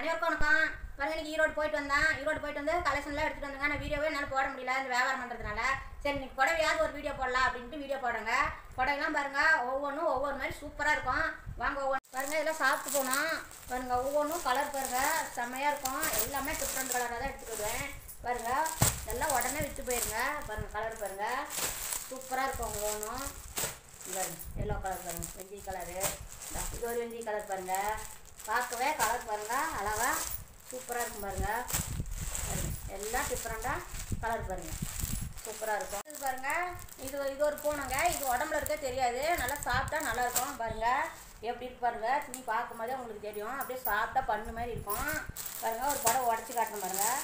அனைவருக்கும் வணக்கம். பாருங்க, இன்னைக்கு ஈரோடு போயிட்டு வந்து கலெக்ஷன்லாம் எடுத்துட்டு வந்தாங்க. நான் வீடியோவே என்னால் போட முடியல இந்த வியாபாரம் பண்ணுறதுனால. சரி, இன்னைக்கு புடவையாவது ஒரு வீடியோ போடலாம் அப்படின்ட்டு வீடியோ போடுறேங்க. புடவைலாம் பாருங்க, ஒவ்வொன்றும் ஒவ்வொரு மாதிரி சூப்பராக இருக்கும். வாங்க ஒவ்வொன்று பாருங்க, இதெல்லாம் சாப்பிட்டு போனோம். பாருங்க, ஒவ்வொன்றும் கலர் பாருங்க செம்மையாக இருக்கும். எல்லாமே டிஃப்ரெண்ட் கலராக தான் எடுத்துட்டு வருவேன். பாருங்க, எல்லாம் உடனே விற்று போயிருங்க. பாருங்க, கலர் பாருங்க சூப்பராக இருக்கும். ஒவ்வொன்றும் பாருங்க, எல்லோ கலர் பாருங்க, வெஞ்சி கலரு, இது ஒரு வெஞ்சி கலர் பாருங்க. பார்க்கவே கலர் பாருங்கள் அழகா சூப்பராக இருக்கும். பாருங்கள் எல்லாம் டிஃப்ரெண்ட்டாக கலர் பாருங்கள் சூப்பராக இருக்கும். இது பாருங்கள், இது ஒரு பூனைங்க. இது உடம்புல இருக்க தெரியாது, நல்லா சாப்பிட்டா நல்லாயிருக்கும். பாருங்கள் எப்படி இருக்கு பாருங்கள். துணி பார்க்கும் போதே உங்களுக்கு தெரியும், அப்படியே சாப்பிட்டா பண்ணு மாதிரி இருக்கும். பாருங்கள், ஒரு படம் உடச்சி காட்டணும் பாருங்கள்.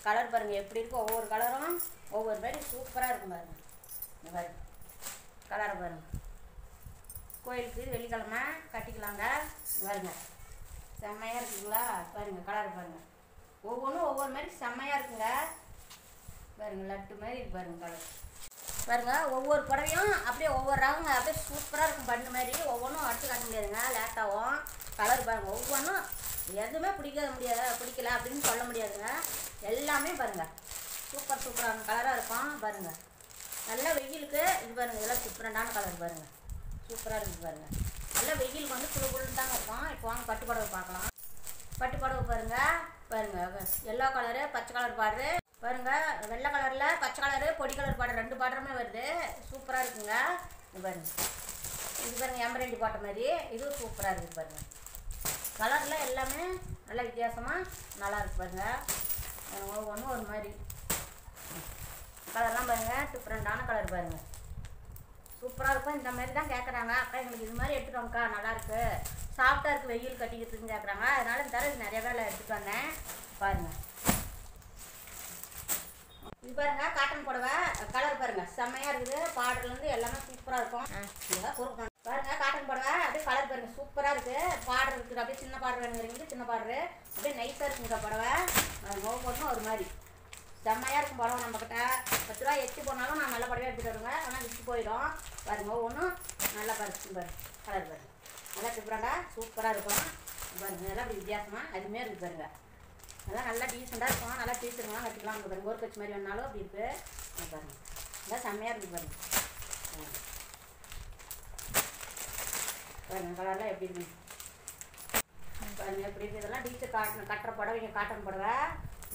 கலர் பாருங்கள் எப்படி இருக்கும். ஒவ்வொரு கலரும் ஒவ்வொரு மாதிரி சூப்பராக இருக்கும். பாருங்கள் இந்த மாதிரி கலரை பாருங்கள். கோயிலுக்கு வெள்ளிக்கிழமை கட்டிக்கலாங்க. பாருங்க செம்மையாக இருக்குங்களா. பாருங்கள் கலர் பாருங்கள், ஒவ்வொன்றும் ஒவ்வொரு மாதிரி செம்மையாக இருக்குங்க. பாருங்கள் லட்டு மாதிரி இருக்கு பாருங்கள் கலர். பாருங்கள் ஒவ்வொரு புடவையும் அப்படியே ஒவ்வொரு ரகங்க அப்படியே சூப்பராக இருக்கும். பண்ணு மாதிரி ஒவ்வொன்றும் அடிச்சு காட்ட முடியாதுங்க, லேட்டாகும். கலர் பாருங்கள், ஒவ்வொன்றும் எதுவுமே பிடிக்கல அப்படின்னு சொல்ல முடியாதுங்க. எல்லாமே பாருங்கள் சூப்பரான கலராக இருக்கும். பாருங்கள் நல்லா வெயிலுக்கு இது பாருங்கள், இதெல்லாம் டிஃப்ரெண்டான கலர் பாருங்கள் சூப்பராக இருக்குது. பாருங்கள் நல்லா வெயிலுக்கு வந்து குழுன்னு தாங்க இருக்கும். இப்போ வாங்க பட்டு புடவை பார்க்கலாம். பட்டு புடவை பாருங்கள் எல்லோ கலரு, பச்சை கலர் பார்டரு பாருங்கள், வெள்ளை கலரில் பச்சை கலரு, பொடி கலர் பார்டர், ரெண்டு பார்டருமே வருது. சூப்பராக இருக்குங்க. இது பாருங்கள் எம்பரண்டி போட்ட மாதிரி இதுவும் சூப்பராக இருக்குது. பாருங்கள் கலரில் எல்லாமே நல்லா வித்தியாசமாக நல்லா இருக்கு. பாருங்கள் ஒவ்வொன்றும் ஒரு மாதிரி கலர்லாம் பாருங்கள் டிஃப்ரெண்டான கலர் பாருங்கள் சூப்பராக இருக்கும். இந்த மாதிரி தான் கேட்குறாங்க, அக்கா எங்களுக்கு இது மாதிரி எடுத்துகிட்டு வாங்கக்கா நல்லாயிருக்கு, சாஃப்டாக இருக்குது, வெயில் கட்டிக்கிறதுக்குன்னு கேட்குறாங்க. அதனால் இந்த தடவை நிறைய பேர் எடுத்துகிட்டு வந்தேன். பாருங்கள் இது பாருங்கள் காட்டன் புடவை கலர் பாருங்கள் செம்மையாக இருக்குது. பார்டர்லேருந்து எல்லாமே சூப்பராக இருக்கும். பாருங்கள் காட்டன் புடவை அப்படியே கலர் பாருங்கள் சூப்பராக இருக்குது. பார்டர் இருக்குது, அப்படியே சின்ன பார்டர் வேணுங்கிறீங்க, சின்ன பார்டரு அப்படியே நைஸாக இருக்குங்க புடவை. ஒவ்வொன்றும் ஒரு மாதிரி செம்மையாக இருக்கும். புடவை நம்மக்கிட்ட 10 ரூபா எச்சு போனாலும் நான் நல்ல புடவை எடுத்துகிட்டு வருவேங்க, ஆனால் விற்று போயிடும். பாருங்கள் ஒவ்வொன்றும் நல்லா பாருங்க. கலர் பாருங்கள் நல்லா டிஃப்ரெண்டாக சூப்பராக இருக்கும். பாருங்கள் நல்லா அப்படி வித்தியாசமாக அதுமாரி இருக்குது. பாருங்கள் நல்லா நல்லா டீசெண்டாக இருக்கும். நல்லா டீச்சருங்களாம் கட்டிக்கலாம். அங்கே பாருங்கள் ஒரு கட்சி மாதிரி வேணாலும் அப்படி இருக்குது. பாருங்கள் நல்லா செம்மையாக இருக்குது. பாருங்கள் கலர்லாம் எப்படி இருக்குது பாருங்கள் எப்படி இருக்குது. இதெல்லாம் டீச்சர் கட்டுற புடவைங்க, காட்டன் புடவை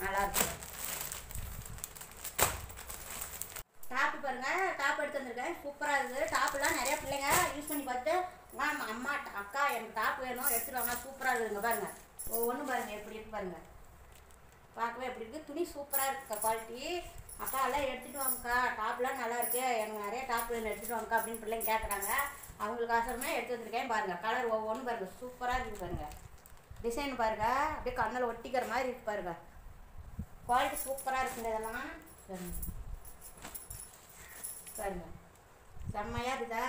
நல்லாயிருக்கு. டாப்பு பாருங்கள், டாப் எடுத்து வந்திருக்கேன் சூப்பராக இருக்குது. டாப்லாம் நிறையா பிள்ளைங்க யூஸ் பண்ணி பார்த்துட்டு அம்மா அக்கா எனக்கு டாப் வேணும் எடுத்துகிட்டு வாங்க, சூப்பராக இருக்குதுங்க. பாருங்கள் ஒவ்வொன்றும் பாருங்கள் எப்படி இருக்குது. பாருங்கள் பார்க்கவே எப்படி இருக்குது. துணி சூப்பராக இருக்குக்கா, குவாலிட்டி. அக்கா எல்லாம் எடுத்துகிட்டு வாங்கக்கா, டாப்லாம் நல்லா இருக்குது, எனக்கு நிறைய டாப் வேணும் எடுத்துகிட்டு வாங்கக்கா அப்படின்னு பிள்ளைங்க கேட்குறாங்க. அவங்களுக்கு ஆசரமே எடுத்து வந்திருக்கேன். பாருங்கள் கலர் ஒவ்வொன்றும் பாருங்கள் சூப்பராக இருக்குது. பாருங்கள் டிசைன் பாருங்கள் அப்படியே கண்ணில் ஒட்டிக்கிற மாதிரி இருக்குது. பாருங்கள் குவாலிட்டி சூப்பராக இருக்குங்க. இதெல்லாம் பாருங்கள் செம்மையாக இருக்குதா.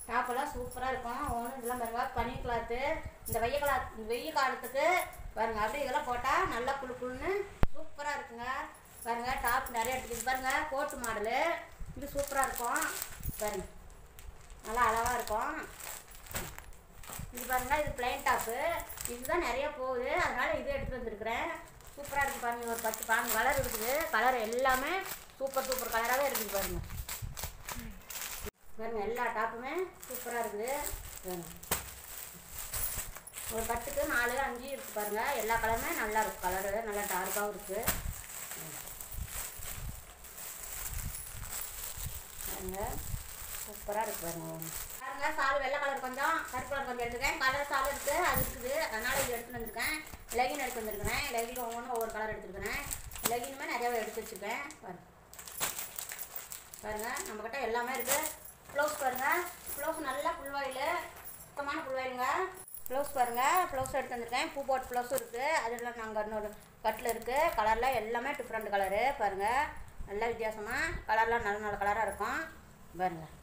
டாப்பெல்லாம் சூப்பராக இருக்கும். ஒன்று இதெல்லாம் பாருங்கள் பனி கிளாத்து, இந்த வெய்ய காலத்துக்கு பாருங்கள் அப்படியே இதெல்லாம் போட்டால் நல்லா குழுன்னு சூப்பராக இருக்குங்க. பாருங்கள் டாப் நிறைய எடுத்துக்கிது. பாருங்கள் கோட்டு மாடலு, இது சூப்பராக இருக்கும். பாருங்கள் நல்லா அழகாக இருக்கும். இது பாருங்கள் இது பிளைன் டாப்பு, இதுதான் நிறைய போகுது, அதனால் இது எடுத்துகிட்டு வந்துருக்குறேன். சூப்பராக இருக்குது. பாருங்கள் ஒரு 10-12 கலர் இருக்குது. கலர் எல்லாமே சூப்பர் கலராகவே இருக்குது. பாருங்கள் எல்லா டாப்புமே சூப்பராக இருக்குது. ஒரு 10க்கு 4-5 இருக்குது. பாருங்கள் எல்லா கலருமே நல்லா இருக்குது. கலரு நல்லா டார்க்காகவும் இருக்குது. பாருங்கள் சூப்பராக இருக்குது. பாருங்கள் சால் வெள்ளை கலர் கொஞ்சம், கருப்பு கலர் கொஞ்சம் எடுத்துருக்கேன். கலர் சால் இருக்குது, அது இருக்குது, அதனால் இது எடுத்துகிட்டு வந்துருக்கேன். லெகின் எடுத்து வந்துருக்கிறேன். லெகின் ஒவ்வொரு கலர் எடுத்துருக்கிறேன். லெகினுமே நிறையாவே எடுத்து வச்சுருக்கேன். பாருங்கள் நம்மக்கிட்ட எல்லாமே இருக்குது. ப்ளவுஸ் பாருங்கள், ப்ளவுஸ் நல்லா ஃபுல்வாயில் சுத்தமான ஃபுல்வாயிலுங்க. ப்ளவுஸ் பாருங்கள், ப்ளவுஸ் எடுத்து வந்திருக்கேன். பூ போட் ப்ளவுஸும் இருக்குது, அதெல்லாம் நாங்கள் இன்னொரு கட்டில் இருக்குது. கலரில் எல்லாமே டிஃப்ரெண்ட் கலரு. பாருங்கள் நல்லா வித்தியாசமாக கலர்லாம் நல்ல கலராக இருக்கும். பாருங்கள்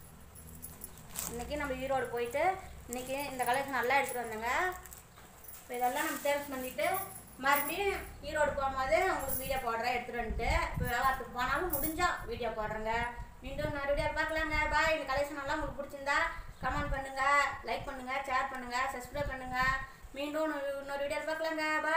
இன்றைக்கி நம்ம ஈரோடு போயிட்டு இன்றைக்கி இந்த கலெக்ஷன் நல்லா எடுத்துகிட்டு வந்தேங்க. இப்போ இதெல்லாம் நம்ம சேல்ஸ் பண்ணிவிட்டு மறுபடியும் ஈரோடு போகும்போது உங்களுக்கு வீடியோ போடுறேன் எடுத்துகிட்டு வந்துட்டு. இப்போ வியாபாரத்துக்கு போனாலும் முடிஞ்சால் வீடியோ போடுறேங்க. மீண்டும் இன்னொரு வீடியோ பார்க்கலாங்க. பாய். இந்த கலெக்ஷன் எல்லாம் உங்களுக்கு பிடிச்சிருந்தா கமெண்ட் பண்ணுங்கள், லைக் பண்ணுங்கள், ஷேர் பண்ணுங்கள், சப்ஸ்கிரைப் பண்ணுங்கள். மீண்டும் இன்னொரு வீடியோ பார்க்கலாங்க. பாய்.